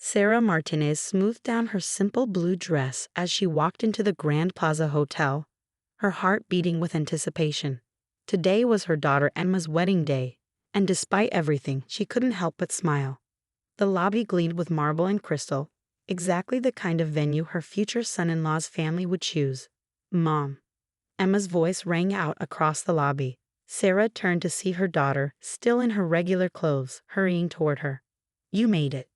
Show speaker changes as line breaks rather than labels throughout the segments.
Sarah Martinez smoothed down her simple blue dress as she walked into the Grand Plaza Hotel, her heart beating with anticipation. Today was her daughter Emma's wedding day, and despite everything, she couldn't help but smile. The lobby gleamed with marble and crystal, exactly the kind of venue her future son-in-law's family would choose. "Mom." Emma's voice rang out across the lobby. Sarah turned to see her daughter, still in her regular clothes, hurrying toward her. "You made it."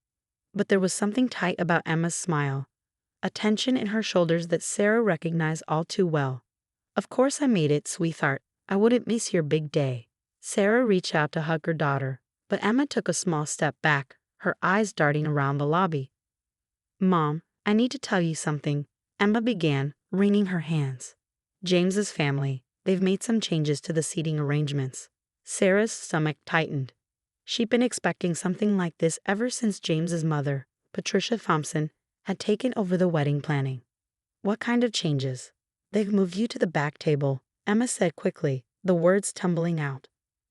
But there was something tight about Emma's smile, a tension in her shoulders that Sarah recognized all too well. "Of course I made it, sweetheart. I wouldn't miss your big day." Sarah reached out to hug her daughter, but Emma took a small step back, her eyes darting around the lobby. "Mom, I need to tell you something," Emma began, wringing her hands. "James's family, they've made some changes to the seating arrangements." Sarah's stomach tightened. She'd been expecting something like this ever since James's mother, Patricia Thompson, had taken over the wedding planning. "What kind of changes?" "They've moved you to the back table," Emma said quickly, the words tumbling out.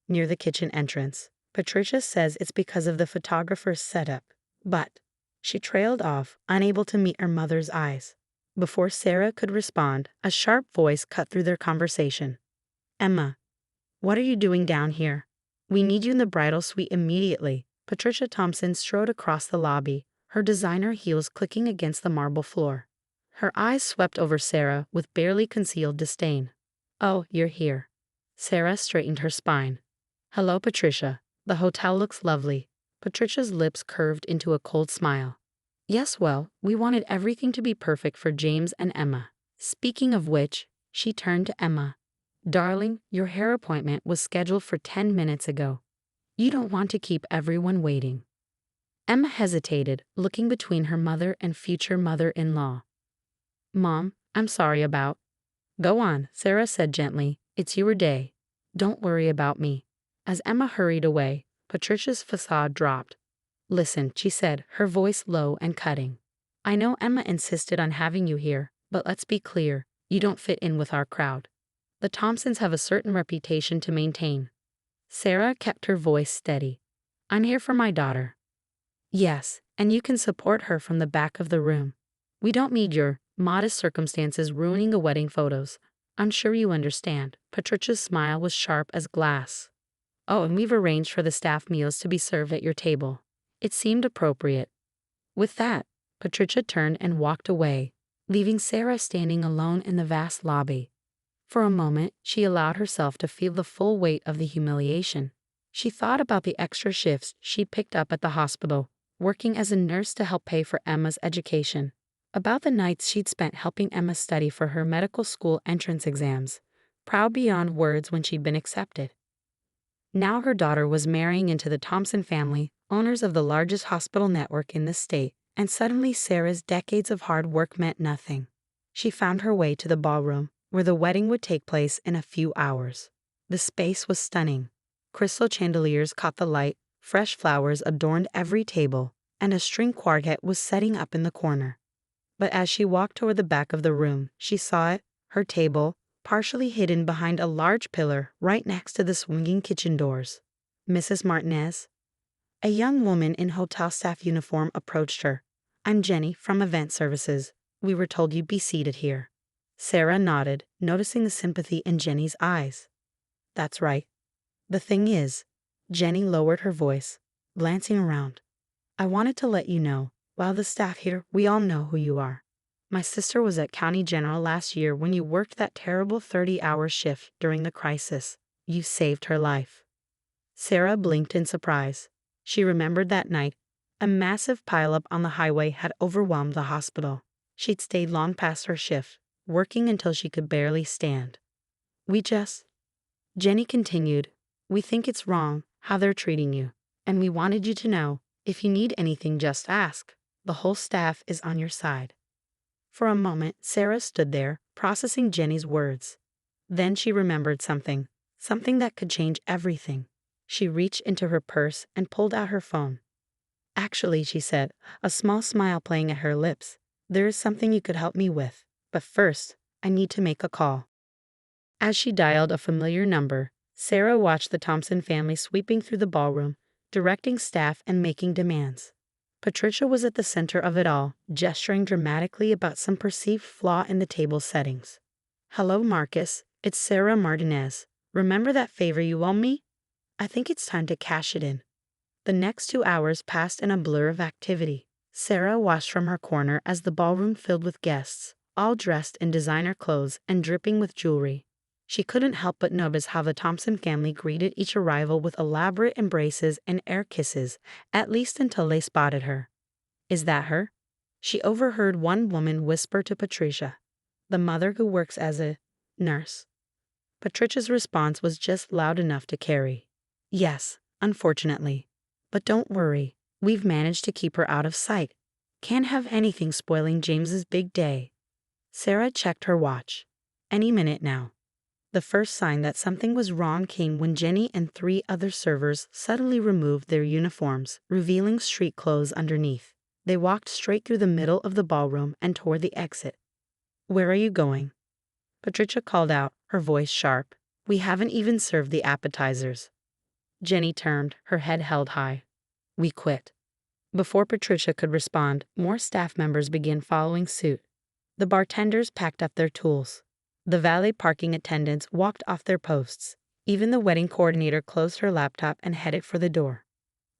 "Near the kitchen entrance. Patricia says it's because of the photographer's setup, but—" She trailed off, unable to meet her mother's eyes. Before Sarah could respond, a sharp voice cut through their conversation. "Emma, what are you doing down here? We need you in the bridal suite immediately." Patricia Thompson strode across the lobby, her designer heels clicking against the marble floor. Her eyes swept over Sarah with barely concealed disdain. "Oh, you're here." Sarah straightened her spine. "Hello, Patricia. The hotel looks lovely." Patricia's lips curved into a cold smile. "Yes, well, we wanted everything to be perfect for James and Emma. Speaking of which," she turned to Emma. "Darling, your hair appointment was scheduled for 10 minutes ago. You don't want to keep everyone waiting." Emma hesitated, looking between her mother and future mother-in-law. "Mom, I'm sorry about—" "Go on," Sarah said gently. "It's your day. Don't worry about me." As Emma hurried away, Patricia's facade dropped. "Listen," she said, her voice low and cutting. "I know Emma insisted on having you here, but let's be clear, you don't fit in with our crowd. The Thompsons have a certain reputation to maintain." Sarah kept her voice steady. "I'm here for my daughter." "Yes, and you can support her from the back of the room. We don't need your modest circumstances ruining the wedding photos. I'm sure you understand." Patricia's smile was sharp as glass. "Oh, and we've arranged for the staff meals to be served at your table." It seemed appropriate. With that, Patricia turned and walked away, leaving Sarah standing alone in the vast lobby. For a moment, she allowed herself to feel the full weight of the humiliation. She thought about the extra shifts she'd picked up at the hospital, working as a nurse to help pay for Emma's education. About the nights she'd spent helping Emma study for her medical school entrance exams, proud beyond words when she'd been accepted. Now her daughter was marrying into the Thompson family, owners of the largest hospital network in the state, and suddenly Sarah's decades of hard work meant nothing. She found her way to the ballroom, where the wedding would take place in a few hours. The space was stunning. Crystal chandeliers caught the light, fresh flowers adorned every table, and a string quartet was setting up in the corner. But as she walked toward the back of the room, she saw it, her table, partially hidden behind a large pillar right next to the swinging kitchen doors. "Mrs. Martinez?" A young woman in hotel staff uniform approached her. "I'm Jenny from Event Services. We were told you'd be seated here." Sarah nodded, noticing the sympathy in Jenny's eyes. "That's right. The thing is," Jenny lowered her voice, glancing around, "I wanted to let you know, while the staff here, we all know who you are. My sister was at County General last year when you worked that terrible 30-hour shift during the crisis. You saved her life." Sarah blinked in surprise. She remembered that night. A massive pileup on the highway had overwhelmed the hospital. She'd stayed long past her shift, working until she could barely stand. Jenny continued, "We think it's wrong how they're treating you, and we wanted you to know, if you need anything, just ask. The whole staff is on your side." For a moment, Sarah stood there, processing Jenny's words. Then she remembered something that could change everything. She reached into her purse and pulled out her phone. "Actually," she said, a small smile playing at her lips, "there is something you could help me with. But first, I need to make a call." As she dialed a familiar number, Sarah watched the Thompson family sweeping through the ballroom, directing staff and making demands. Patricia was at the center of it all, gesturing dramatically about some perceived flaw in the table settings. "Hello, Marcus. It's Sarah Martinez. Remember that favor you owe me? I think it's time to cash it in." The next 2 hours passed in a blur of activity. Sarah watched from her corner as the ballroom filled with guests, all dressed in designer clothes and dripping with jewelry. She couldn't help but notice how the Thompson family greeted each arrival with elaborate embraces and air kisses, at least until they spotted her. "Is that her?" She overheard one woman whisper to Patricia, "The mother who works as a nurse." Patricia's response was just loud enough to carry. "Yes, unfortunately. But don't worry, we've managed to keep her out of sight. Can't have anything spoiling James's big day." Sarah checked her watch. Any minute now. The first sign that something was wrong came when Jenny and 3 other servers suddenly removed their uniforms, revealing street clothes underneath. They walked straight through the middle of the ballroom and toward the exit. "Where are you going?" Patricia called out, her voice sharp. "We haven't even served the appetizers." Jenny turned, her head held high. "We quit." Before Patricia could respond, more staff members began following suit. The bartenders packed up their tools. The valet parking attendants walked off their posts. Even the wedding coordinator closed her laptop and headed for the door.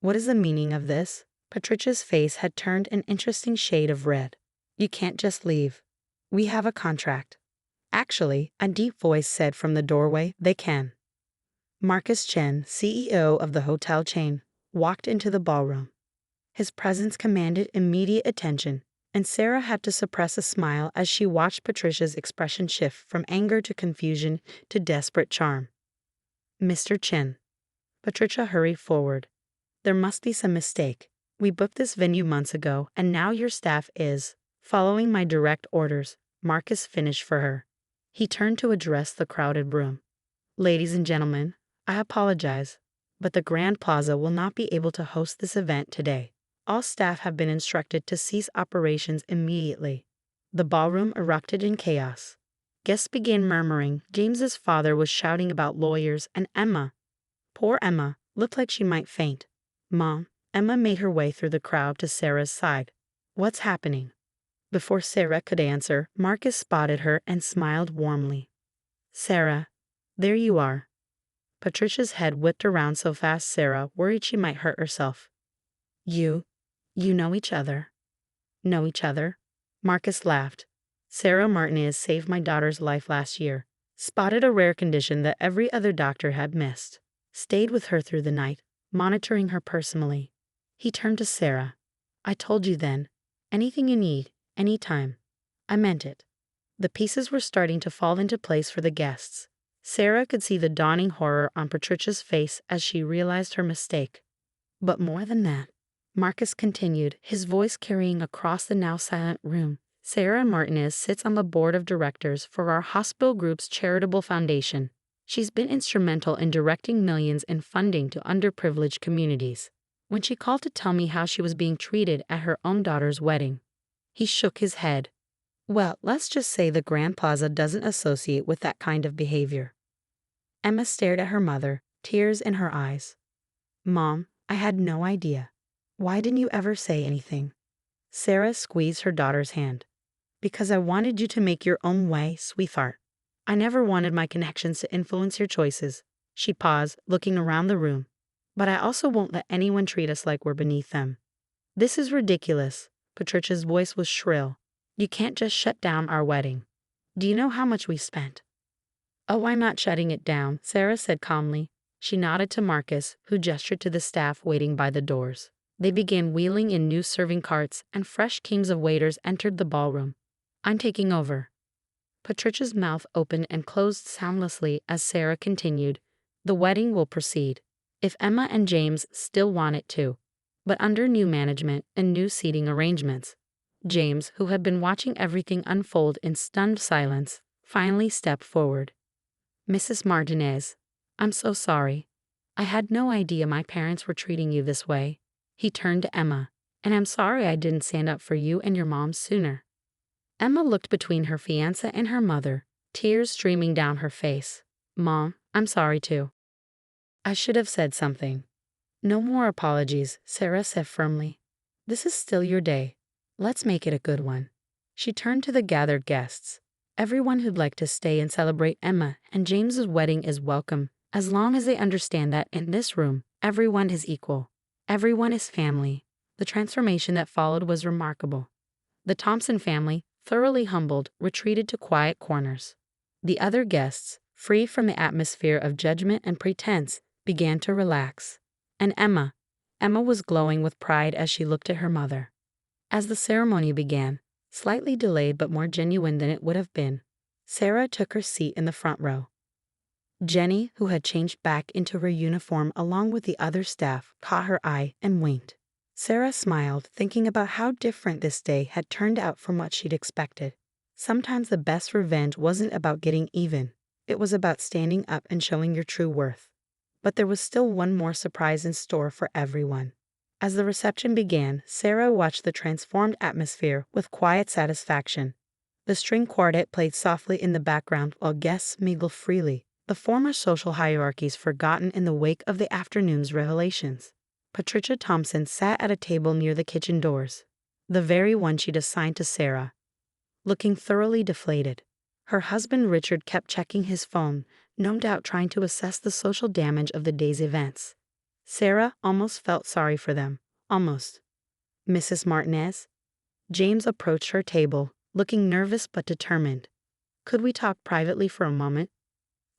"What is the meaning of this?" Patricia's face had turned an interesting shade of red. "You can't just leave. We have a contract." "Actually," a deep voice said from the doorway, "they can." Marcus Chen, CEO of the hotel chain, walked into the ballroom. His presence commanded immediate attention, and Sarah had to suppress a smile as she watched Patricia's expression shift from anger to confusion to desperate charm. "Mr. Chen." Patricia hurried forward. "There must be some mistake. We booked this venue months ago, and now your staff is following my direct orders," Marcus finished for her. He turned to address the crowded room. "Ladies and gentlemen, I apologize, but the Grand Plaza will not be able to host this event today. All staff have been instructed to cease operations immediately." The ballroom erupted in chaos. Guests began murmuring. James's father was shouting about lawyers, and Emma, poor Emma, looked like she might faint. "Mom," Emma made her way through the crowd to Sarah's side. "What's happening?" Before Sarah could answer, Marcus spotted her and smiled warmly. "Sarah, there you are." Patricia's head whipped around so fast Sarah worried she might hurt herself. You know each other." "Know each other?" Marcus laughed. "Sarah Martinez saved my daughter's life last year. Spotted a rare condition that every other doctor had missed. Stayed with her through the night, monitoring her personally." He turned to Sarah. "I told you then. Anything you need, anytime." I meant it. The pieces were starting to fall into place for the guests. Sarah could see the dawning horror on Patricia's face as she realized her mistake. "But more than that," Marcus continued, his voice carrying across the now silent room. "Sarah Martinez sits on the board of directors for our hospital group's charitable foundation. She's been instrumental in directing millions in funding to underprivileged communities. When she called to tell me how she was being treated at her own daughter's wedding," he shook his head. "Well, let's just say the Grand Plaza doesn't associate with that kind of behavior." Emma stared at her mother, tears in her eyes. "Mom, I had no idea. Why didn't you ever say anything?" Sarah squeezed her daughter's hand. "Because I wanted you to make your own way, sweetheart. I never wanted my connections to influence your choices." She paused, looking around the room. "But I also won't let anyone treat us like we're beneath them." "This is ridiculous." Patricia's voice was shrill. "You can't just shut down our wedding. Do you know how much we spent?" "Oh, I'm not shutting it down," Sarah said calmly. She nodded to Marcus, who gestured to the staff waiting by the doors. They began wheeling in new serving carts, and fresh teams of waiters entered the ballroom. "I'm taking over." Patricia's mouth opened and closed soundlessly as Sarah continued. "The wedding will proceed, if Emma and James still want it to, but under new management and new seating arrangements." James, who had been watching everything unfold in stunned silence, finally stepped forward. "Mrs. Martinez, I'm so sorry. I had no idea my parents were treating you this way." He turned to Emma. "And I'm sorry I didn't stand up for you and your mom sooner." Emma looked between her fiancé and her mother, tears streaming down her face. "Mom, I'm sorry too. I should have said something." "No more apologies," Sarah said firmly. This is still your day. Let's make it a good one. She turned to the gathered guests. Everyone who'd like to stay and celebrate Emma and James's wedding is welcome, as long as they understand that in this room, everyone is equal. Everyone is family. The transformation that followed was remarkable. The Thompson family, thoroughly humbled, retreated to quiet corners. The other guests, free from the atmosphere of judgment and pretense, began to relax. And Emma was glowing with pride as she looked at her mother. As the ceremony began, slightly delayed but more genuine than it would have been, Sarah took her seat in the front row. Jenny, who had changed back into her uniform along with the other staff, caught her eye and winked. Sarah smiled, thinking about how different this day had turned out from what she'd expected. Sometimes the best revenge wasn't about getting even. It was about standing up and showing your true worth. But there was still one more surprise in store for everyone. As the reception began, Sarah watched the transformed atmosphere with quiet satisfaction. The string quartet played softly in the background while guests mingled freely, the former social hierarchies forgotten in the wake of the afternoon's revelations. Patricia Thompson sat at a table near the kitchen doors, the very one she'd assigned to Sarah, looking thoroughly deflated. Her husband Richard kept checking his phone, no doubt trying to assess the social damage of the day's events. Sarah almost felt sorry for them. Almost. Mrs. Martinez? James approached her table, looking nervous but determined. Could we talk privately for a moment?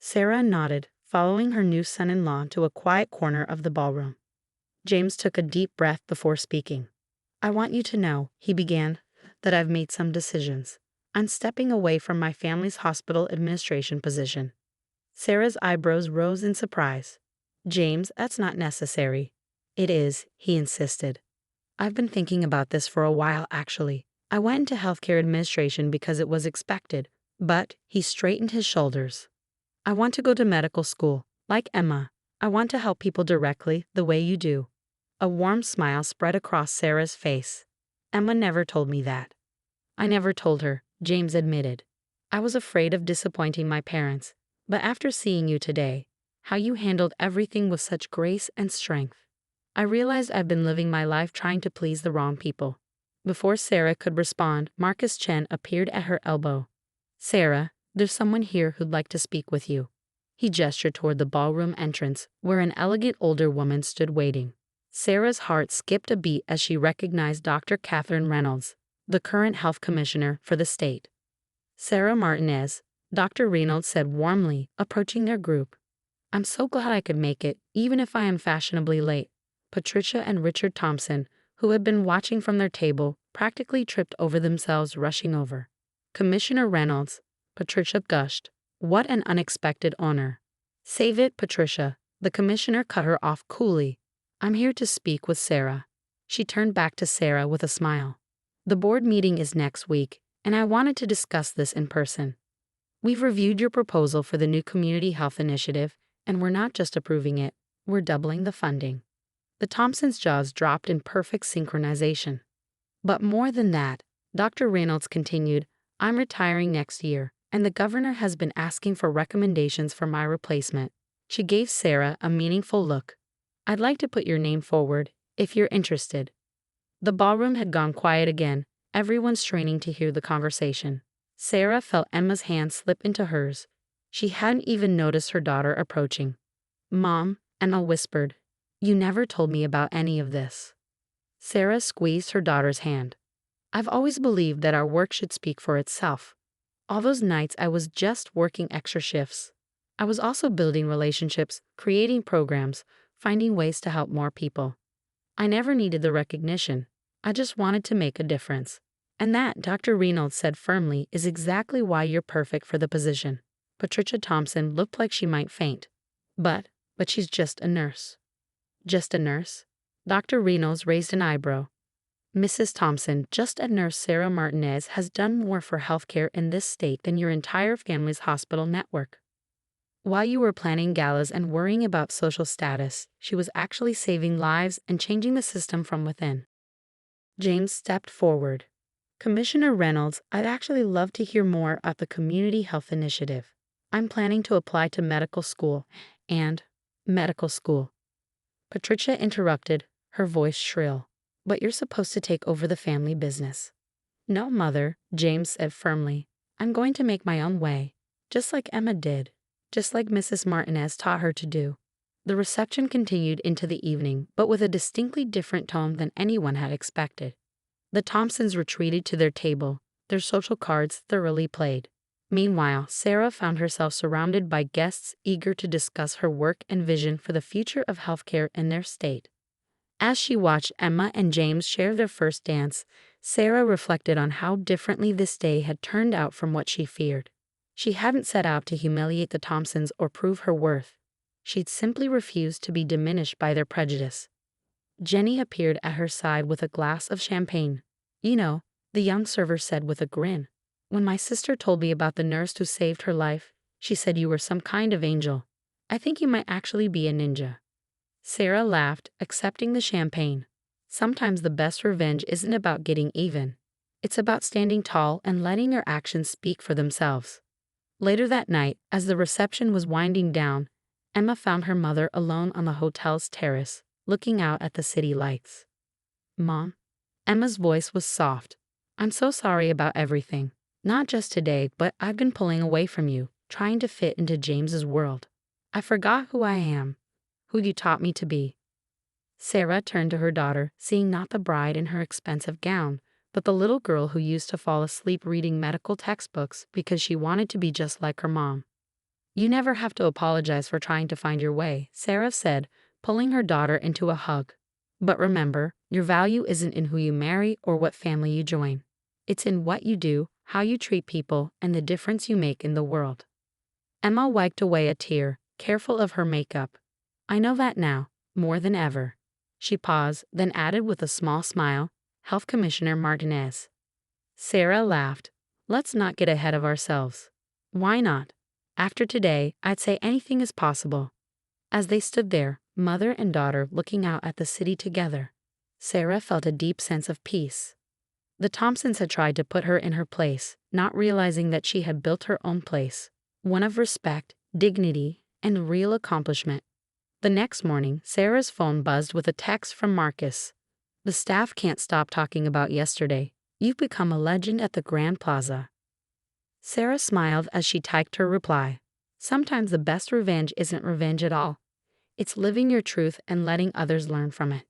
Sarah nodded, following her new son-in-law to a quiet corner of the ballroom. James took a deep breath before speaking. I want you to know, he began, that I've made some decisions. I'm stepping away from my family's hospital administration position. Sarah's eyebrows rose in surprise. James, that's not necessary. It is, he insisted. I've been thinking about this for a while, actually. I went into healthcare administration because it was expected, but he straightened his shoulders. I want to go to medical school, like Emma. I want to help people directly, the way you do. A warm smile spread across Sarah's face. Emma never told me that. I never told her, James admitted. I was afraid of disappointing my parents, but after seeing you today, how you handled everything with such grace and strength, I realized I've been living my life trying to please the wrong people. Before Sarah could respond, Marcus Chen appeared at her elbow. Sarah, there's someone here who'd like to speak with you. He gestured toward the ballroom entrance, where an elegant older woman stood waiting. Sarah's heart skipped a beat as she recognized Dr. Catherine Reynolds, the current health commissioner for the state. Sarah Martinez, Dr. Reynolds said warmly, approaching their group. I'm so glad I could make it, even if I am fashionably late. Patricia and Richard Thompson, who had been watching from their table, practically tripped over themselves rushing over. Commissioner Reynolds, Patricia gushed. What an unexpected honor. Save it, Patricia. The commissioner cut her off coolly. I'm here to speak with Sarah. She turned back to Sarah with a smile. The board meeting is next week, and I wanted to discuss this in person. We've reviewed your proposal for the new community health initiative, and we're not just approving it, we're doubling the funding. The Thompsons' jaws dropped in perfect synchronization. But more than that, Dr. Reynolds continued, I'm retiring next year, and the governor has been asking for recommendations for my replacement. She gave Sarah a meaningful look. I'd like to put your name forward, if you're interested. The ballroom had gone quiet again, everyone straining to hear the conversation. Sarah felt Emma's hand slip into hers. She hadn't even noticed her daughter approaching. Mom, Emma whispered, you never told me about any of this. Sarah squeezed her daughter's hand. I've always believed that our work should speak for itself. All those nights I was just working extra shifts. I was also building relationships, creating programs, finding ways to help more people. I never needed the recognition. I just wanted to make a difference. And that, Dr. Reynolds said firmly, is exactly why you're perfect for the position. Patricia Thompson looked like she might faint. But she's just a nurse. Just a nurse? Dr. Reynolds raised an eyebrow. Mrs. Thompson, just a nurse. Sarah Martinez has done more for healthcare in this state than your entire family's hospital network. While you were planning galas and worrying about social status, she was actually saving lives and changing the system from within. James stepped forward. Commissioner Reynolds, I'd actually love to hear more about the Community Health Initiative. I'm planning to apply to medical school and medical school. Patricia interrupted, her voice shrill. But you're supposed to take over the family business. No, Mother, James said firmly. I'm going to make my own way, just like Emma did, just like Mrs. Martinez taught her to do. The reception continued into the evening, but with a distinctly different tone than anyone had expected. The Thompsons retreated to their table, their social cards thoroughly played. Meanwhile, Sarah found herself surrounded by guests eager to discuss her work and vision for the future of healthcare in their state. As she watched Emma and James share their first dance, Sarah reflected on how differently this day had turned out from what she feared. She hadn't set out to humiliate the Thompsons or prove her worth. She'd simply refused to be diminished by their prejudice. Jenny appeared at her side with a glass of champagne. You know, the young server said with a grin. When my sister told me about the nurse who saved her life, she said you were some kind of angel. I think you might actually be a ninja. Sarah laughed, accepting the champagne. Sometimes the best revenge isn't about getting even. It's about standing tall and letting your actions speak for themselves. Later that night, as the reception was winding down, Emma found her mother alone on the hotel's terrace, looking out at the city lights. Mom? Emma's voice was soft. I'm so sorry about everything. Not just today, but I've been pulling away from you, trying to fit into James's world. I forgot who I am, who you taught me to be. Sarah turned to her daughter, seeing not the bride in her expensive gown, but the little girl who used to fall asleep reading medical textbooks because she wanted to be just like her mom. You never have to apologize for trying to find your way, Sarah said, pulling her daughter into a hug. But remember, your value isn't in who you marry or what family you join. It's in what you do, how you treat people, and the difference you make in the world. Emma wiped away a tear, careful of her makeup. I know that now, more than ever. She paused, then added with a small smile, Health Commissioner Martinez. Sarah laughed. Let's not get ahead of ourselves. Why not? After today, I'd say anything is possible. As they stood there, mother and daughter looking out at the city together, Sarah felt a deep sense of peace. The Thompsons had tried to put her in her place, not realizing that she had built her own place, one of respect, dignity, and real accomplishment. The next morning, Sarah's phone buzzed with a text from Marcus. The staff can't stop talking about yesterday. You've become a legend at the Grand Plaza. Sarah smiled as she typed her reply. Sometimes the best revenge isn't revenge at all. It's living your truth and letting others learn from it.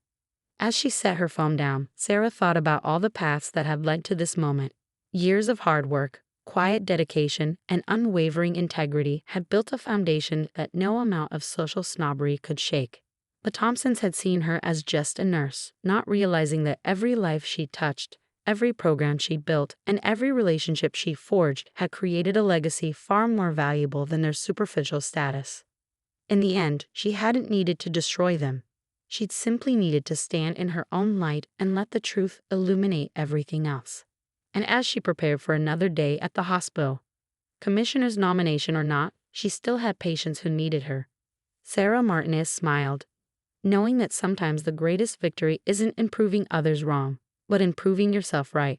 As she set her phone down, Sarah thought about all the paths that had led to this moment. Years of hard work, quiet dedication, and unwavering integrity had built a foundation that no amount of social snobbery could shake. The Thompsons had seen her as just a nurse, not realizing that every life she touched, every program she built, and every relationship she forged had created a legacy far more valuable than their superficial status. In the end, she hadn't needed to destroy them. She'd simply needed to stand in her own light and let the truth illuminate everything else. And as she prepared for another day at the hospital, commissioner's nomination or not, she still had patients who needed her. Sarah Martinez smiled, knowing that sometimes the greatest victory isn't in proving others wrong, but in proving yourself right.